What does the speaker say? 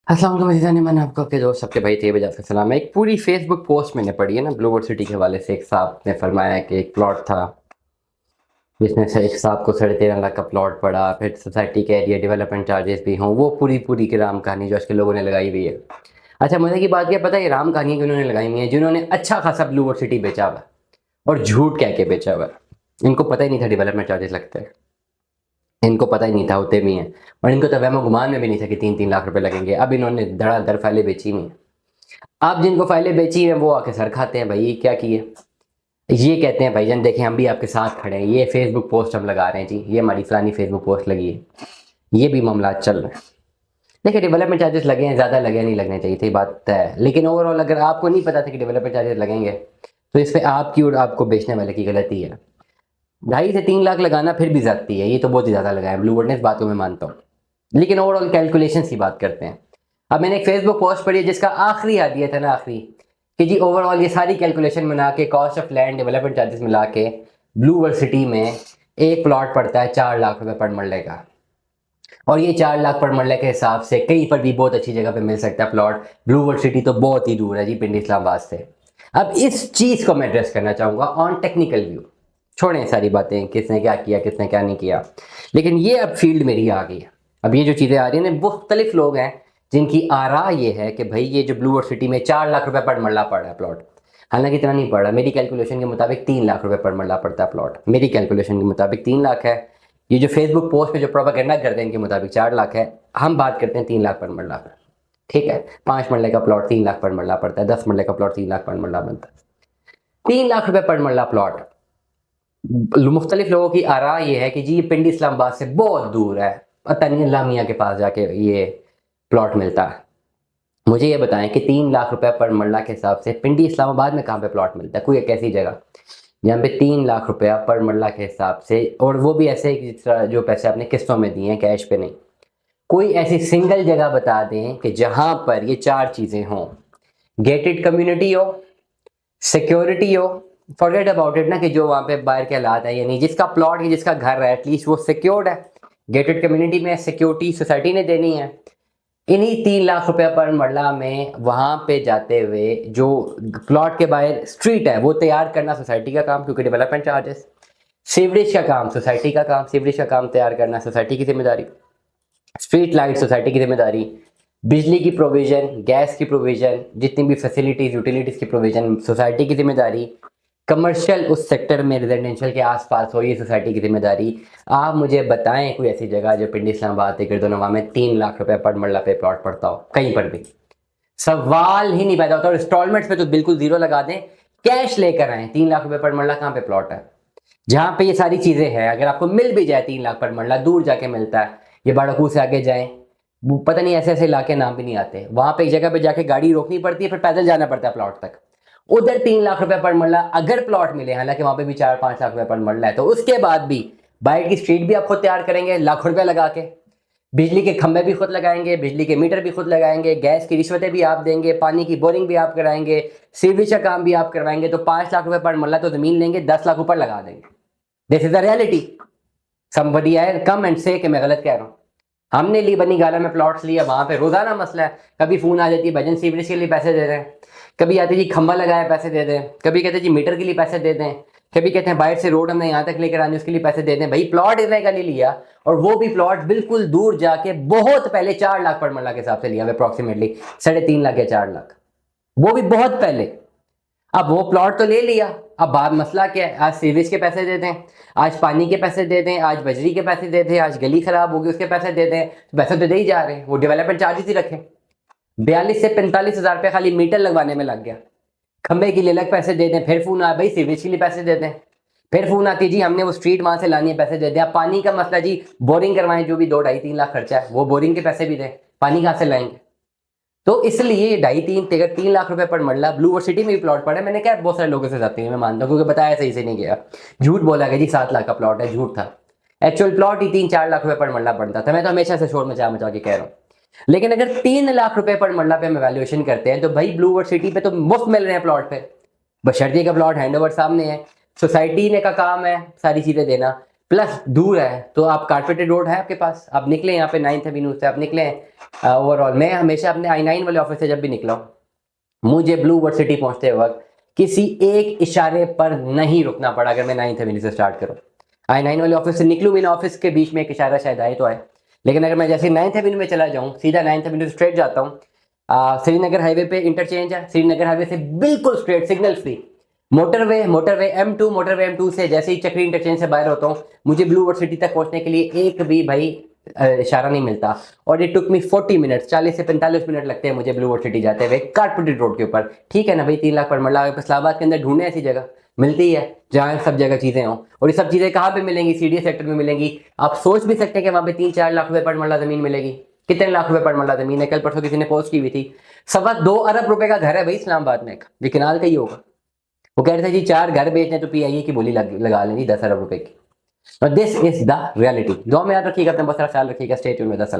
अस्सलाम वालेकुम अज़ीज़ान, मैंने आपको आपके दोस्त सबके भाई तैयब जाफ़र सलाम। एक पूरी फेसबुक पोस्ट मैंने पढ़ी है ना, ब्लूवर्ड सिटी के हवाले से। एक साहब ने फरमाया कि एक प्लॉट था जिसमें से एक साहब को 13.5 लाख का प्लॉट पड़ा, फिर सोसाइटी के एरिया डेवलपमेंट चार्जेस भी हों, वो पूरी पूरी की राम कहानी जो आज के लोगों ने लगाई हुई है। अच्छा, मज़े की बात क्या पता है, ये राम कहानियाँ उन्होंने लगाई हुई हैं जिन्होंने अच्छा खासा ब्लूवर्ड सिटी बेचा हुआ है और झूठ कह के बेचा हुआ है। इनको पता ही नहीं था डेवलपमेंट चार्जेस लगते हैं, इनको पता ही नहीं था होते भी हैं, और इनको तो वहमो गुमान में भी नहीं था कि 3-3 लाख रुपए लगेंगे। अब इन्होंने धड़ाधड़ फाइलें बेची हुई हैं। अब जिनको फाइलें बेची हैं वो आके सर खाते हैं, भाई ये क्या किए। ये कहते हैं भाईजान देखें हम भी आपके साथ खड़े हैं, ये फेसबुक पोस्ट हम लगा रहे हैं जी, ये हमारी फलानी फेसबुक पोस्ट लगी है, ये भी मामला चल रहे हैं। देखिए डेवलपमेंट चार्जेस लगे हैं, ज़्यादा लगे नहीं लगने चाहिए थे, बात तय है। लेकिन ओवरऑल अगर आपको नहीं पता था कि डेवलपमेंट चार्जेस लगेंगे तो इस पर आपकी और आपको बेचने वाले की गलती है। 2.5 से 3 लाख लगाना फिर भी ज्यादती है, ये तो बहुत ही ज़्यादा लगाया ब्लूवर्ड ने, इस बात को मैं मानता हूँ। लेकिन ओवरऑल कैलकुलेशन की बात करते हैं। अब मैंने एक फेसबुक पोस्ट पढ़ी है जिसका आखिरी दिया था ना, आखिरी कि जी ओवरऑल ये सारी कैलकुलेशन बना के cost of land development charges मिला के ब्लूवर्ड सिटी में एक प्लॉट पड़ता है 4 लाख रुपए पर मरले का। और ये 4 लाख पर मरले के हिसाब से कहीं पर भी बहुत अच्छी जगह पे मिल सकता है प्लॉट। ब्लूवर्ड सिटी तो बहुत ही दूर है जी पिंडी इस्लामाबाद से। अब इस चीज को मैं एड्रेस करना चाहूंगा ऑन टेक्निकल व्यू। छोड़ें सारी बातें किसने क्या किया किसने क्या नहीं किया, लेकिन ये अब फील्ड मेरी आ गई है। अब ये जो चीज़ें आ रही हैं ना, मुख्तलिफ लोग हैं जिनकी आरा ये है कि भाई ये जो ब्लूवर्ड सिटी में 4 लाख रुपए पर मरला पड़ रहा है प्लॉट। हालांकि इतना नहीं पड़ रहा, मेरी कैलकुलेशन के मुताबिक 3 लाख रुपए पर मरला पड़ता है प्लॉट। मेरी कैलकुलेशन के मुताबिक 3 लाख है। ये जो फेसबुक पोस्ट पे जो प्रोपागेंडा करते हैं इनके मुताबिक 4 लाख है। हम बात करते हैं 3 लाख पर मरला पर। ठीक है, 5 मरले का प्लॉट 3 लाख पर मरला पड़ता है, 10 मरले का प्लॉट 3 लाख पर मरला बनता है। 3 लाख रुपए पर मरला प्लॉट। मुख्तलिफ लोगों की आरा ये है कि जी ये पिंडी इस्लामाबाद से बहुत दूर है, पता नहीं लामिया के पास जाके ये प्लॉट मिलता है। मुझे ये बताएं कि 3 लाख रुपए पर मरला के हिसाब से पिंडी इस्लामाबाद में कहाँ पे प्लॉट मिलता है, कोई एक ऐसी जगह जहाँ पे 3 लाख रुपया पर मरला के हिसाब से, और वो भी ऐसे जिस तरह जो पैसे आपने किस्तों में दिए हैं, कैश पे नहीं। कोई ऐसी सिंगल जगह बता दें कि जहां पर ये चार चीजें हों। गेटेड कम्युनिटी हो, सिक्योरिटी हो, फॉरगेट अबाउट इट ना कि जो वहाँ पे बाहर के हालात है, यानी जिसका प्लॉट है जिसका घर है एटलीस्ट वो सिक्योर्ड है। गेटेड कम्युनिटी में सिक्योरिटी सोसाइटी ने देनी है। इन्हीं 3 लाख रुपए पर मरला में वहाँ पे जाते हुए जो प्लॉट के बाहर स्ट्रीट है वो तैयार करना सोसाइटी का काम, क्योंकि डेवलपमेंट चार्जेस। सीवरेज का काम सोसाइटी का काम, सीवरेज का काम तैयार करना सोसाइटी की जिम्मेदारी। स्ट्रीट लाइट सोसाइटी की जिम्मेदारी। बिजली की प्रोविजन, गैस की प्रोविजन, जितनी भी फैसिलिटीज यूटिलिटीज की प्रोविजन सोसाइटी की जिम्मेदारी। कमर्शियल उस सेक्टर में रेजिडेंशियल के आसपास हो ये सोसाइटी की जिम्मेदारी। आप मुझे बताएं कोई ऐसी जगह जो पिंडी इस्लामाबाद गिरदोनवा में 3 लाख रुपए पर मरला पे प्लॉट पड़ता हो, कहीं पर भी सवाल ही नहीं पैदा होता। और इंस्टॉलमेंट्स पे तो बिल्कुल जीरो लगा दें, कैश लेकर आए। 3 लाख रुपए पर मरला कहाँ पे प्लॉट है जहां पे ये सारी चीजें हैं। अगर आपको मिल भी जाए 3 लाख पर मरला, दूर जाके मिलता है, ये बाड़कू से आगे जाए, पता नहीं ऐसे ऐसे इलाके नाम भी नहीं आते, वहां पे एक जगह पे जाके गाड़ी रोकनी पड़ती है, फिर पैदल जाना पड़ता है प्लॉट तक। उधर 3 लाख रुपए पर मरला अगर प्लॉट मिले, हालांकि वहां पे भी 4-5 लाख रुपए पर मरला है, तो उसके बाद भी बाइट की स्ट्रीट भी आप खुद तैयार करेंगे लाखों रुपए लगा के। बिजली के खंभे भी खुद लगाएंगे, बिजली के मीटर भी खुद लगाएंगे, गैस की रिश्वतें भी आप देंगे, पानी की बोरिंग भी आप कराएंगे, सीवरेज का काम भी आप करवाएंगे, तो 5 लाख रुपए पर मरला तो जमीन लेंगे, 10 लाख ऊपर लगा देंगे। This is the reality. Somebody आए कम एंड से कि मैं गलत कह रहा हूँ। हमने ली बनी गाला में प्लॉट्स लिया, वहां पे रोजाना मसला है। कभी फोन आ जाती है भजन सीवरेज के लिए पैसे दे दें, कभी आते जी खंबा लगाया पैसे दे दें, कभी कहते जी मीटर के लिए पैसे दे दें, कभी कहते हैं बाहर से रोड हमने यहाँ तक लेकर आनी उसके लिए पैसे दे दें। भाई प्लॉट इतने का नहीं लिया, और वो भी प्लॉट बिल्कुल दूर जाके बहुत पहले 4 लाख पर मरला के हिसाब से लिया, अप्रोक्सीमेटली 3.5 लाख या 4 लाख, वो भी बहुत पहले। अब वो प्लॉट तो ले लिया, अब बात मसला क्या है, आज सीवरेज के पैसे दे दें, आज पानी के पैसे दे दें, आज बजरी के पैसे दे दें, आज गली खराब होगी उसके पैसे दे दें, तो पैसे तो दे ही जा रहे हैं। वो डेवलपमेंट चार्जेस ही रखें, 42 से 45 हज़ार रुपये खाली मीटर लगवाने में लग गया। खंबे के लिए अलग पैसे दे दें, फिर फोन आया भाई सीवरेज के लिए पैसे दे दें, फिर फोन आती जी हमने वो स्ट्रीट वहां से लानी है पैसे दे दें। अब पानी का मसला जी, बोरिंग करवाएं, जो भी 2-2.5-3 लाख खर्चा है, वो बोरिंग के पैसे भी दें, पानी कहाँ से लाएंगे। तो इसलिए 2.5-3 लाख रुपए पर मरला ब्लूवर्ड सिटी में भी प्लॉट पड़ा है। मैंने क्या बहुत सारे लोगों से जाती है, मैं मानता हूँ, क्योंकि बताया सही से नहीं गया, झूठ बोला गया जी 7 लाख का प्लॉट है, झूठ था। एक्चुअल प्लॉट ही 3-4 लाख रुपए पर मरला पड़ता था। मैं तो हमेशा से शोर मचा मचा के कह रहा हूँ। लेकिन अगर 3 लाख रुपए पर मरला पे हम वैल्यूएशन करते हैं तो भाई ब्लूवर्ड सिटी पे तो मुफ्त मिल रहे हैं प्लॉट पे, बशर्ते का प्लॉट हैंड ओवर सामने है। सोसाइटी ने का काम है सारी चीजें देना, प्लस दूर है, तो आप कारपेटेड रोड है आपके पास, आप निकले यहाँ पे 9th एवेन्यू से, आप निकले ओवरऑल। मैं हमेशा अपने I9 वाले ऑफिस से जब भी निकला हूँ, मुझे ब्लू वर्ड सिटी पहुंचते वक्त किसी एक इशारे पर नहीं रुकना पड़ा। अगर मैं 9th एवेन्यू से स्टार्ट करूँ, I9 वाले ऑफिस से निकलूँ, मेरे ऑफिस के बीच में एक इशारा शायद आए तो आए, लेकिन अगर मैं जैसे 9th एवेन्यू में चला जाऊँ, सीधा 9th एवेन्यू से स्ट्रेट जाता हूँ, श्रीनगर हाईवे पे इंटरचेंज है, श्रीनगर हाईवे से बिल्कुल straight signal free motorway, motorway M2 से जैसे ही चक्री इंटरचेंज से बाहर होता हूँ, मुझे ब्लू वर्ड सिटी तक पहुंचने के लिए एक भी भाई इशारा नहीं मिलता। और इट टुक मी 40 मिनट्स, 40 से 45 मिनट लगते हैं मुझे ब्लू वर्ड सिटी जाते हुए कारपेटेड रोड के ऊपर। ठीक है ना भाई, 3 लाख पर मरला इस्लामाबाद के अंदर ढूंढने ऐसी जगह मिलती है जहाँ सब जगह चीजें हों। और ये सब चीजें कहाँ पे मिलेंगी? CDA सेक्टर में मिलेंगी। आप सोच भी सकते हैं कि वहां पे 3-4 लाख रुपए पर मरला जमीन मिलेगी। कितने लाख रुपए पर मरला जमीन है? कल परसों किसी ने पोस्ट की हुई थी, 2.25 अरब रुपए का घर है भाई इस्लामाबाद में, ये किनाल का ही होगा। वो कह रहे थे जी 4 घर बेचने तो PIA की बोली लगा लेंगी 10 अरब रुपए की। और दिस इज द रियलिटी। दुआ में याद रखिएगा, अपना बहुत सारा ख्याल रखिएगा। Stay tuned with us.